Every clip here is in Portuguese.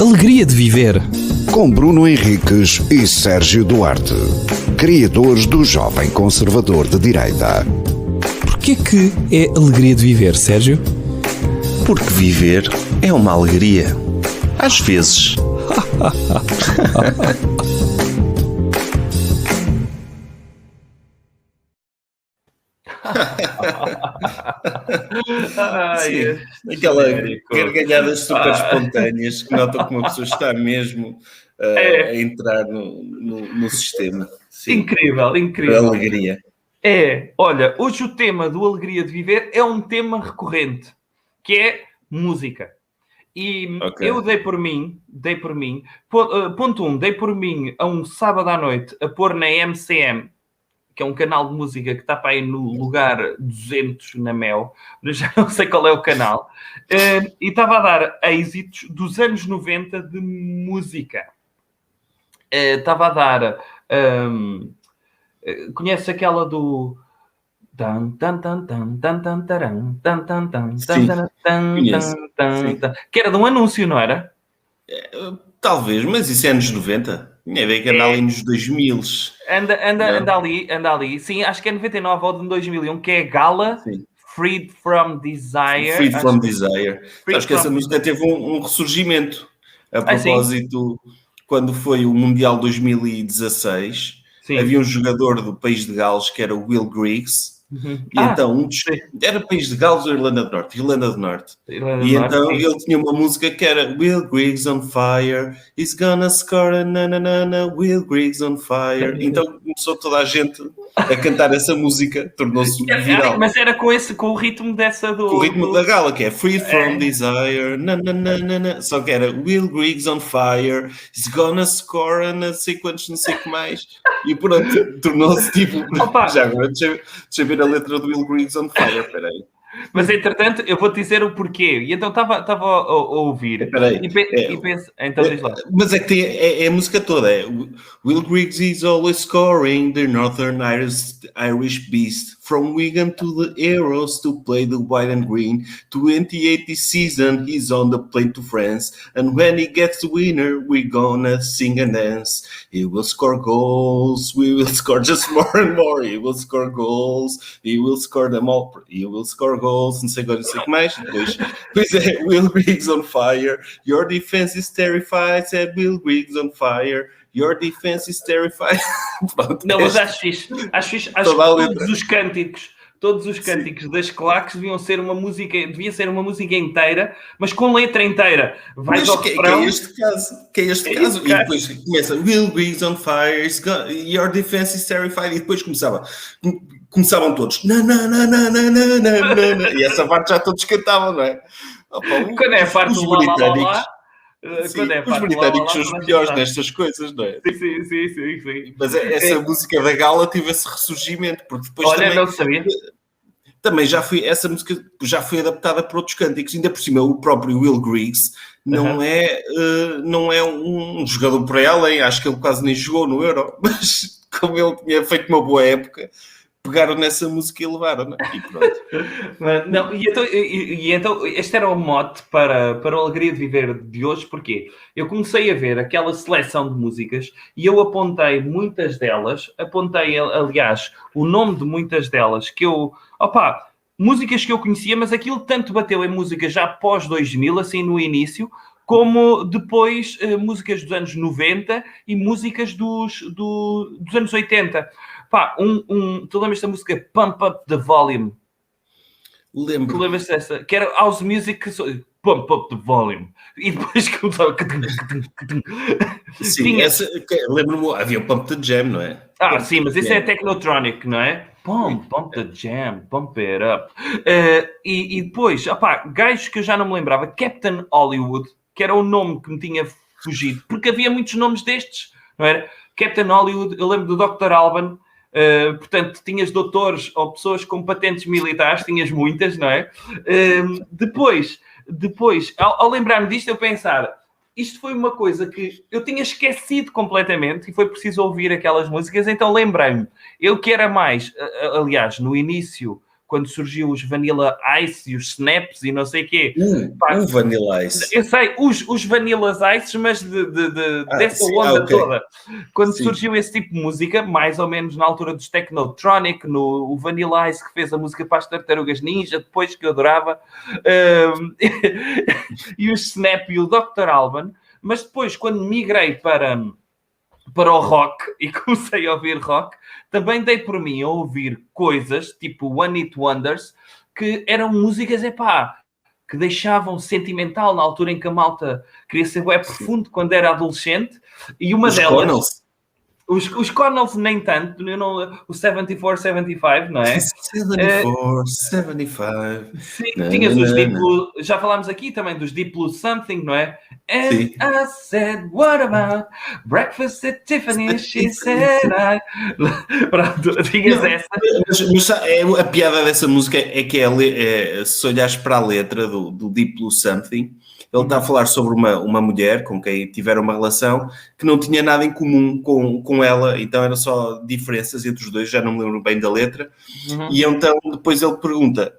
Alegria de Viver. Com Bruno Henriques e Sérgio Duarte, criadores do Jovem Conservador de Direita. Porquê que é alegria de viver, Sérgio? Porque viver é uma alegria. Às vezes. Sim, Aquela gargalhadas super espontâneas que notam que uma pessoa está mesmo a entrar no sistema. Sim. Incrível, incrível. Alegria. Olha, hoje o tema do Alegria de Viver é um tema recorrente, que é música. E eu dei por mim, ponto 1, dei por mim a um sábado à noite a pôr na MCM, que é um canal de música que está para aí no lugar 200 na Mel, mas já não sei qual é o canal, e estava a dar êxitos dos anos 90 de música. Estava a dar... conhece aquela do... Que era de um anúncio, não era? Talvez, mas isso é anos 90. Tinha a ver que anda ali nos 2000. Anda ali. Sim, acho que é 99 ou de 2001, que é Gala. Sim. Freed from Desire. Freed from Desire. Acho que essa música teve um ressurgimento. A propósito, quando foi o Mundial 2016, havia um jogador do país de Gales que era o Will Griggs. E então, era país de Gales ou Irlanda do Norte? Irlanda do Norte. Então ele tinha uma música que era Will Griggs on fire, he's gonna score a na-na-na-na, Will Griggs on fire. Então começou toda a gente a cantar essa música, tornou-se viral. Mas era com o ritmo dessa do... Com o ritmo da Gala, que é Free from Desire, na-na-na-na-na. Só que era Will Griggs on fire, he's gonna score a não sei quantos, não sei o que mais. E pronto, tornou-se tipo... Já agora, deixa eu ver a letra do Will Griggs on fire, peraí. Mas entretanto, eu vou-te dizer o porquê. E então estava a ouvir. E penso, então diz lá. Mas é que é a música toda. Will Griggs is always scoring, the Northern Irish beast. From Wigan to the Heroes to play the white and green. 28 this season, he's on the plane to France. And when he gets the winner, we're gonna sing and dance. He will score goals. We will score just more and more. He will score goals. He will score them all. He will score goals. Não sei agora, não sei o que mais. Depois é Will Griggs on fire. Your defense is terrified. Said Will Griggs on fire. Your defense is terrified. Pronto, não, mas acho que todos os cânticos das claques devia ser uma música inteira, mas com letra inteira. Vais ao refrão. Que é este caso. E depois começa Will Griggs on fire, your defense is terrified. E depois começavam todos. E essa parte já todos cantavam, não é? Quando é a parte do britânicos. Sim, os britânicos são os piores nestas coisas, não é? Sim. Mas essa música da Gala teve esse ressurgimento, porque depois não sabia. Também essa música já foi adaptada para outros cânticos, ainda por cima o próprio Will Griggs não é um jogador por aí além, acho que ele quase nem jogou no Euro, mas como ele tinha feito uma boa época, pegaram nessa música e levaram, e pronto. Então, este era o mote para o Alegria de Viver de hoje, porque eu comecei a ver aquela seleção de músicas e eu apontei muitas delas, aliás, o nome de muitas delas, que eu... músicas que eu conhecia, mas aquilo tanto bateu em músicas já pós-2000, assim, no início, como depois músicas dos anos 90 e músicas dos anos 80. Tu lembras da música Pump Up the Volume? Lembro. Tu lembras dessa? Que era House Music, Pump Up the Volume. E depois começava... Sim, lembro-me, havia o Pump the Jam, não é? Sim, mas esse é Technotronic, não é? Pump the Jam, Pump It Up. E depois, gajos que eu já não me lembrava, Captain Hollywood, que era o nome que me tinha fugido, porque havia muitos nomes destes, não era? Captain Hollywood, eu lembro do Dr. Alban. Portanto, tinhas doutores ou pessoas com patentes militares, tinhas muitas, não é? Depois ao lembrar-me disto, eu pensar, isto foi uma coisa que eu tinha esquecido completamente e foi preciso ouvir aquelas músicas, então lembrei-me. Eu que era mais, aliás, no início, quando surgiu os Vanilla Ice e os Snaps e não sei o quê. O Vanilla Ice. Eu sei, os Vanilla Ice, mas dessa sim, onda ok. toda. Quando Sim. surgiu esse tipo de música, mais ou menos na altura dos Technotronic, o Vanilla Ice que fez a música para as Tartarugas Ninja, depois que eu adorava, e o Snap e o Dr. Alban, mas depois, quando migrei para o rock e comecei a ouvir rock, também dei por mim a ouvir coisas tipo One Hit Wonders, que eram músicas, que deixavam sentimental na altura em que a malta queria ser bué profundo quando era adolescente, e uma Os delas... Connells. Os Connells nem tanto, o 74, 75, não é? 74, 75. Sim, tinhas os Deep Blue, já falámos aqui também dos Deep Blue Something, não é? And Sim. I said, what about breakfast at Tiffany? She said I... Pronto, tinhas essa. Mas a piada dessa música é que se olhares para a letra do Deep Blue Something, ele está a falar sobre uma mulher com quem tiveram uma relação que não tinha nada em comum com ela, então eram só diferenças entre os dois, já não me lembro bem da letra. E então depois ele pergunta,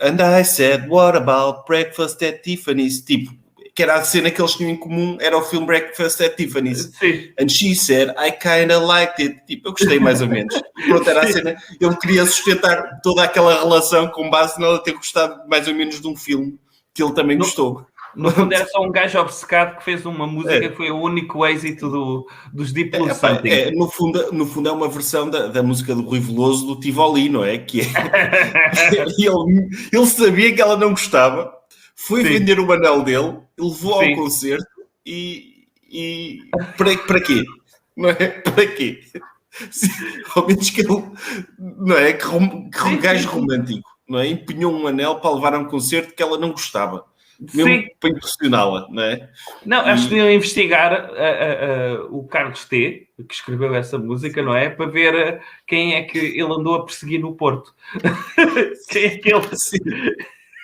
and I said, what about breakfast at Tiffany's? Tipo, que era a cena que eles tinham em comum, era o filme Breakfast at Tiffany's. Sim. And she said, I kinda liked it. Tipo, eu gostei mais ou menos. E pronto, era a cena. Ele queria sustentar toda aquela relação com base nela ter gostado mais ou menos de um filme que ele também gostou. No fundo era só um gajo obcecado que fez uma música que foi o único êxito dos Deep Blue Something. No fundo é uma versão da música do Rui Veloso do Tivoli, não é? Que ele sabia que ela não gostava, foi vender o anel dele, levou ao concerto e para quê? Não é? Para quê? Ao menos que ele, não é? Que um gajo romântico, não é? Empenhou um anel para levar a um concerto que ela não gostava. Mesmo para impressioná-la, não é? Não, acho que deviam investigar o Carlos T, que escreveu essa música, não é? Para ver quem é que ele andou a perseguir no Porto. Quem é que ele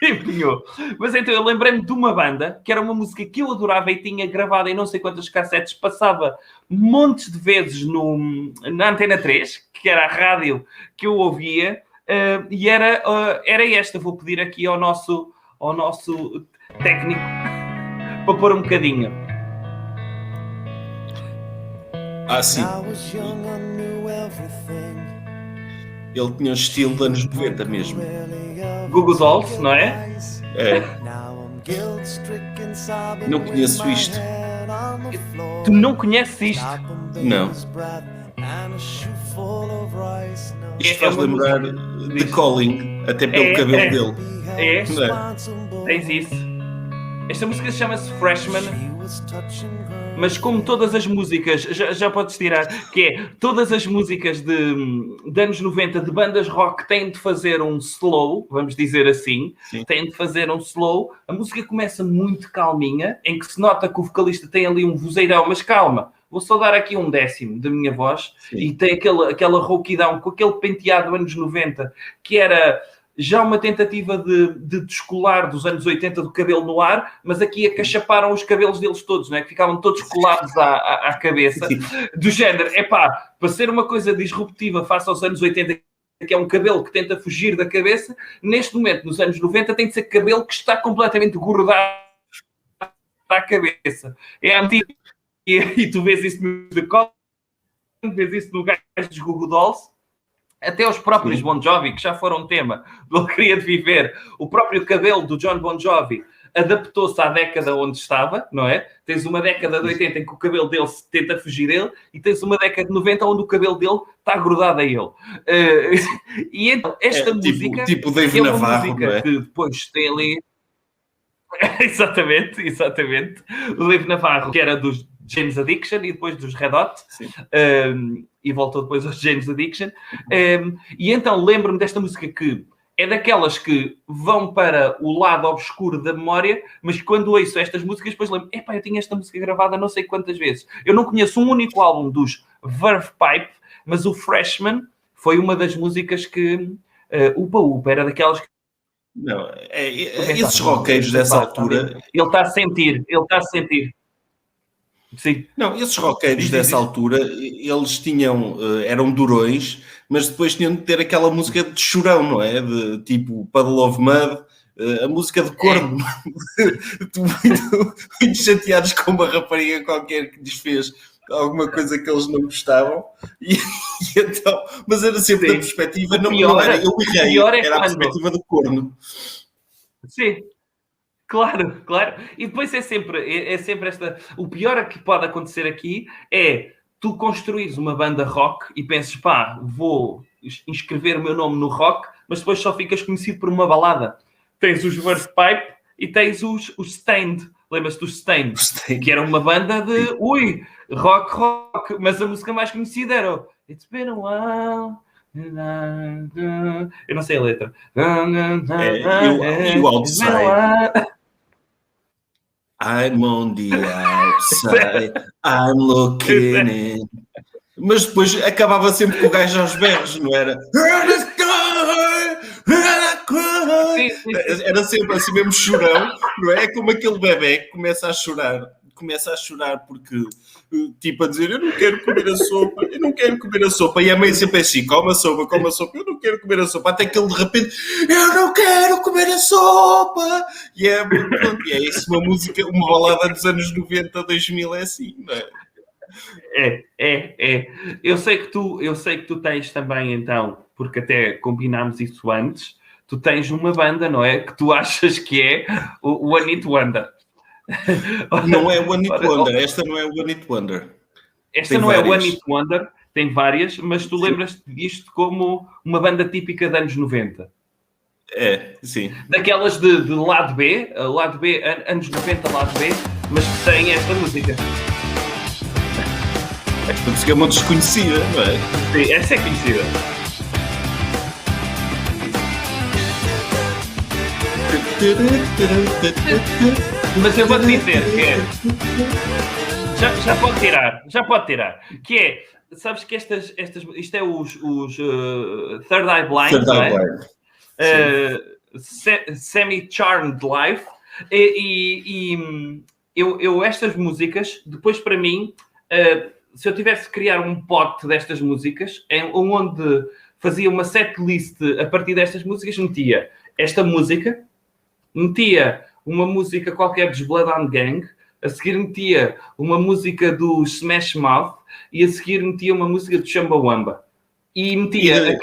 empenhou. Mas então eu lembrei-me de uma banda que era uma música que eu adorava e tinha gravado em não sei quantas cassetes, passava montes de vezes na Antena 3, que era a rádio que eu ouvia, e era esta. Vou pedir aqui ao nosso técnico para pôr um bocadinho. Sim. Ele tinha um estilo de anos 90 mesmo. Google Dolls, não é? Não conheço isto. Tu não conheces isto? Não. Isto faz lembrar de Calling, até pelo cabelo dele. Tens isso. Esta música chama-se Freshman, mas como todas as músicas, já podes tirar, que é todas as músicas de anos 90 de bandas rock têm de fazer um slow, vamos dizer assim, têm de fazer um slow. A música começa muito calminha, em que se nota que o vocalista tem ali um vozeirão, mas calma, vou só dar aqui 1/10 da minha voz, e tem aquela rouquidão, com aquele penteado anos 90, que era já uma tentativa de descolar dos anos 80 do cabelo no ar, mas aqui acachaparam os cabelos deles todos, não é? Que ficavam todos colados à cabeça, do género, para ser uma coisa disruptiva face aos anos 80, que é um cabelo que tenta fugir da cabeça, neste momento, nos anos 90, tem de ser cabelo que está completamente grudado à cabeça. É antigo. E tu vês isso no The Call, vês isso no gajo dos Google Dolls, até os próprios Bon Jovi, que já foram tema do Ele Queria de Viver, o próprio cabelo do John Bon Jovi adaptou-se à década onde estava, não é? Tens uma década de 80 em que o cabelo dele se tenta fugir dele, e tens uma década de 90 onde o cabelo dele está grudado a ele. E então, esta música... Tipo Dave Navarro, música, não é? que depois tem ali... exatamente. O Dave Navarro, que era dos James Addiction e depois dos Red Hot, e voltou depois aos James Addiction. E então lembro-me desta música que é daquelas que vão para o lado obscuro da memória, mas quando ouço estas músicas depois lembro, eu tinha esta música gravada não sei quantas vezes. Eu não conheço um único álbum dos Verve Pipe, mas o Freshman foi uma das músicas que Upa era daquelas que... Não, esses roqueiros dessa altura... Ele está a sentir. Sim. Não, esses roqueiros dessa altura, eles tinham, eram durões, mas depois tinham de ter aquela música de chorão, não é? De tipo Puddle of Mud, a música de corno. Muito chateados com uma rapariga qualquer que lhes fez alguma coisa que eles não gostavam. E então, mas era sempre da perspectiva, não era eu errei, era a perspectiva do corno. Sim. Claro. E depois é sempre esta... O pior que pode acontecer aqui é tu construís uma banda rock e pensas, pá, vou inscrever o meu nome no rock, mas depois só ficas conhecido por uma balada. Tens os Verve Pipe e tens os Stained. Lembras-te dos Stained? Que era uma banda de, rock, mas a música mais conhecida era o It's Been a While... Eu não sei a letra. E o Outside. I'm on the outside, I'm looking in. Mas depois acabava sempre com o gajo aos berros, não era? Era sempre assim mesmo chorão, não é? É como aquele bebê que começa a chorar porque, tipo, a dizer, eu não quero comer a sopa, e a mãe sempre é assim, come a sopa, eu não quero comer a sopa, até que ele de repente, eu não quero comer a sopa, e é isso, uma música, uma balada dos anos 90, 2000, é assim, não é? É. Eu sei que tu tens também, então, porque até combinámos isso antes, tu tens uma banda, não é? Que tu achas que é o One Hit Wonder. Não é One Hit Wonder, esta não é One Hit Wonder. Esta não é One Hit Wonder, tem várias, mas tu lembras-te disto como uma banda típica de anos 90. É, sim. Daquelas de lado B, anos 90, lado B, mas que tem esta música. Esta música é uma desconhecida, não é? Sim, essa é conhecida. Mas eu vou-te dizer que é... Já pode tirar. Que é, sabes que isto é os Third Eye Blind, não é? Semi-Charmed Life. E eu estas músicas, depois para mim, se eu tivesse que criar um pote destas músicas, onde fazia uma setlist a partir destas músicas, metia esta música, metia uma música qualquer dos Bloodhound Gang, a seguir metia uma música do Smash Mouth e a seguir metia uma música do Chumbawamba. E metia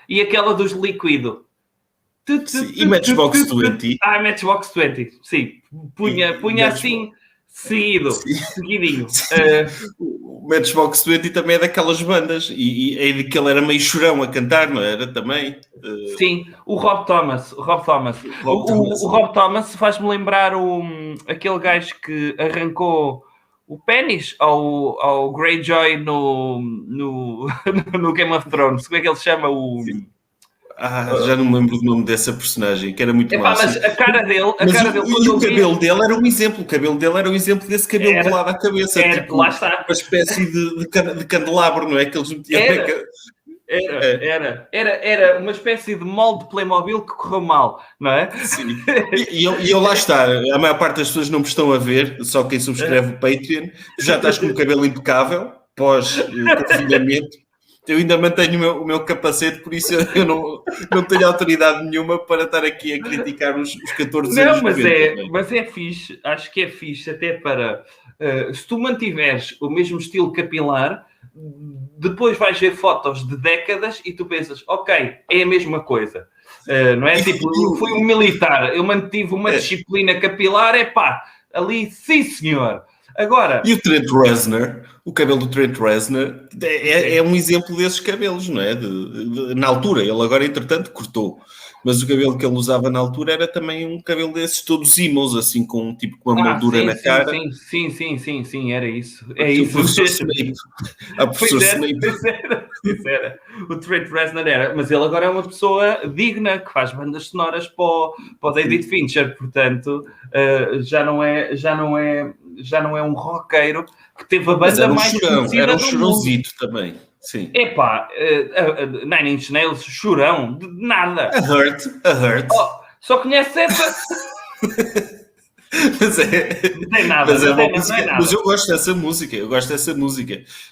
aquela dos Liquido. E Matchbox 20. Matchbox 20, sim. Punha assim, seguidinho. O Matchbox 20 também é daquelas bandas. E é de que ele era meio chorão a cantar, não era? Também. Sim, o Rob Thomas. O Rob Thomas faz-me lembrar aquele gajo que arrancou o pênis ao Greyjoy no Game of Thrones. Como é que ele se chama? Já não me lembro do nome dessa personagem, que era muito massa. Mas a cara dele... E o cabelo dele era um exemplo. O cabelo dele era um exemplo desse cabelo colado à cabeça. Tipo, lá está. Uma espécie de candelabro, não é? Que eles metiam... Era uma espécie de molde de Playmobil que correu mal, não é? Sim. E eu lá está. A maior parte das pessoas não me estão a ver, só quem subscreve o Patreon. Tu já estás com o cabelo impecável, pós-confinamento. Eu ainda mantenho o meu capacete, por isso eu não tenho autoridade nenhuma para estar aqui a criticar os 14 anos. Mas é fixe, acho que é fixe até para... se tu mantiveres o mesmo estilo capilar, depois vais ver fotos de décadas e tu pensas, ok, é a mesma coisa. Não é? Tipo, fui um militar, eu mantive uma disciplina capilar, ali, sim senhor. Agora... E o Trent Reznor, o cabelo do Trent Reznor é um exemplo desses cabelos, não é? Na altura, ele agora entretanto cortou, mas o cabelo que ele usava na altura era também um cabelo desses todos emos, assim com tipo com uma moldura na cara. Sim, era isso. É isso. O professor Snape. Pois era. O Trent Reznor era, mas ele agora é uma pessoa digna, que faz bandas sonoras para o David Fincher, portanto, já não é um roqueiro que teve a banda mais conhecida. Era um chorãozito também. Sim. Nine Inch Nails, chorão, de nada. A Hurt. Só conhece essa? Não tem nada, Mas não uma é música, nada. mas eu gosto dessa música,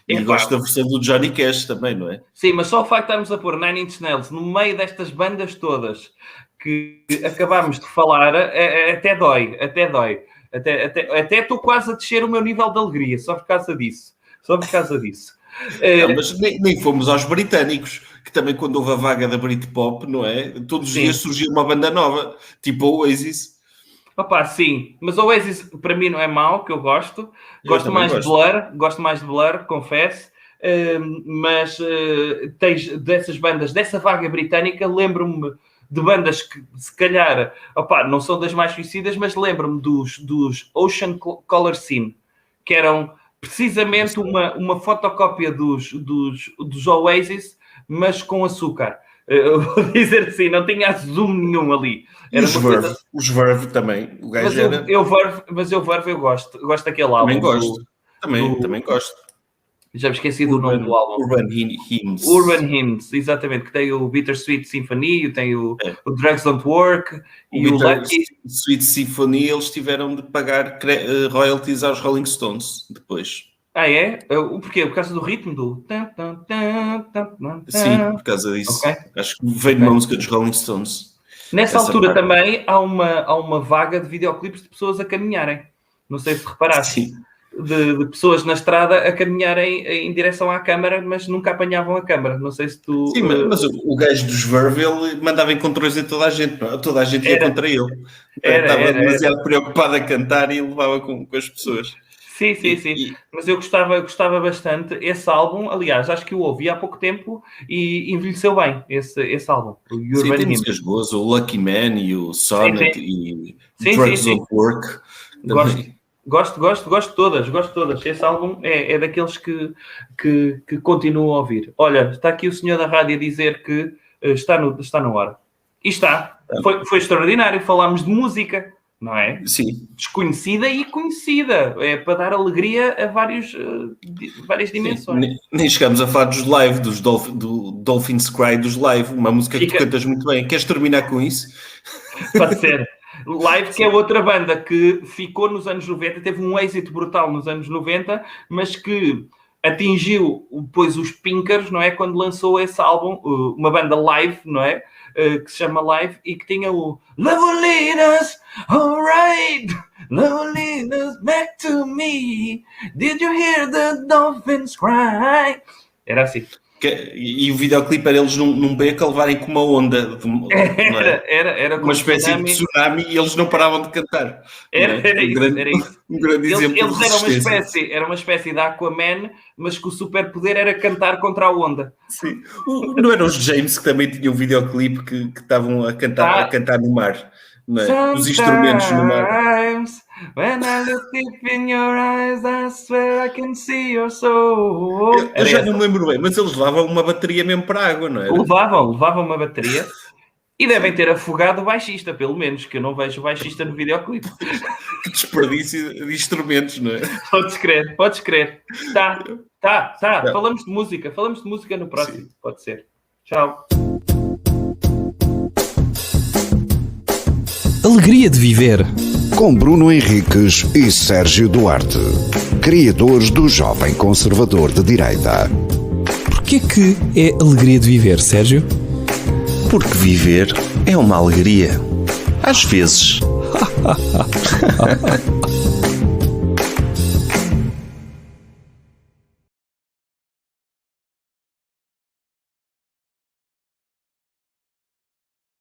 E Epá. gosto da versão do Johnny Cash também, não é? Sim, mas só o facto de estarmos a pôr Nine Inch Nails no meio destas bandas todas que acabámos de falar, até dói. Até estou quase a descer o meu nível de alegria, só por causa disso. Não, mas nem fomos aos britânicos, que também quando houve a vaga da Britpop, não é? Todos os Sim. dias surgia uma banda nova, tipo o Oasis. Opa, sim, mas o Oasis para mim não é mau, que eu gosto. Gosto também mais gosto. de Blur, confesso. Mas tens dessas bandas, dessa vaga britânica, lembro-me de bandas que se calhar, opa, não são das mais conhecidas, mas lembro-me dos Ocean Color Scene, que eram precisamente uma fotocópia dos Oasis, mas com açúcar. Eu vou dizer assim, não tinha zoom nenhum ali. E Era os uma Verve, coisa... os Verve também. O gajo Mas eu Verve eu gosto. Gosto daquele álbum. também gosto. Também gosto. Já me esqueci do nome do álbum. Urban Hymns. Urban Hymns, exatamente. Que tem o Bittersweet Symphony, tem o Drugs Don't Work e o Lucky. Sweet Symphony, eles tiveram de pagar royalties aos Rolling Stones depois. Ah, é? Porquê? Por causa do ritmo do... Sim, por causa disso. Okay. Acho que veio de uma música dos Rolling Stones. Nessa altura também há uma vaga de videoclipes de pessoas a caminharem. Não sei se reparaste. Sim. De pessoas na estrada a caminharem em direção à câmara, mas nunca apanhavam a câmara. Não sei se tu... Sim, mas o gajo dos Verve, ele mandava encontrões em toda a gente. Não? Toda a gente ia contra ele. Estava demasiado preocupado a cantar e levava com as pessoas. Sim. Mas eu gostava bastante. Esse álbum, aliás, acho que o ouvi há pouco tempo e envelheceu bem, esse álbum. O Sim, tem músicas boas. O Lucky Man e o Sonnet e Drugs Don't Work. Gosto de todas. Esse álbum é daqueles que continuo a ouvir. Olha, está aqui o senhor da rádio a dizer que está na hora. E está. Foi extraordinário. Falámos de música, não é? Sim. Desconhecida e conhecida. É para dar alegria a várias dimensões. Sim. Nem chegamos a falar dos live, do Dolphins Cry dos live. Uma música que tu cantas muito bem. Queres terminar com isso? Pode ser. Live, que é outra banda que ficou nos anos 90, teve um êxito brutal nos anos 90, mas que atingiu depois os pinkers, não é? Quando lançou esse álbum, uma banda live, não é? Que se chama Live e que tinha o Love Lead Us, alright, Love Lead Us back to me, did you hear the dolphins cry? Era assim. E o videoclipe era eles num beco a levarem com uma onda. Era uma espécie de tsunami e eles não paravam de cantar. Era isso. Um grande exemplo de resistência. Era uma espécie de Aquaman, mas que o superpoder era cantar contra a onda. Sim. Não eram os James que também tinham um videoclipe que estavam a cantar no mar? Não é? Os instrumentos no mar. When I look deep in your eyes, I swear I can see your soul. Eu já não me lembro bem, mas eles levavam uma bateria mesmo para a água, não é? Levavam uma bateria e devem ter afogado o baixista, pelo menos, que eu não vejo o baixista no videoclipe. Que desperdício de instrumentos, não é? Podes crer. Tá. Falamos de música no próximo. Sim. Pode ser. Tchau. Alegria de viver. Com Bruno Henriques e Sérgio Duarte, criadores do Jovem Conservador de Direita. Porquê que é alegria de viver, Sérgio? Porque viver é uma alegria. Às vezes.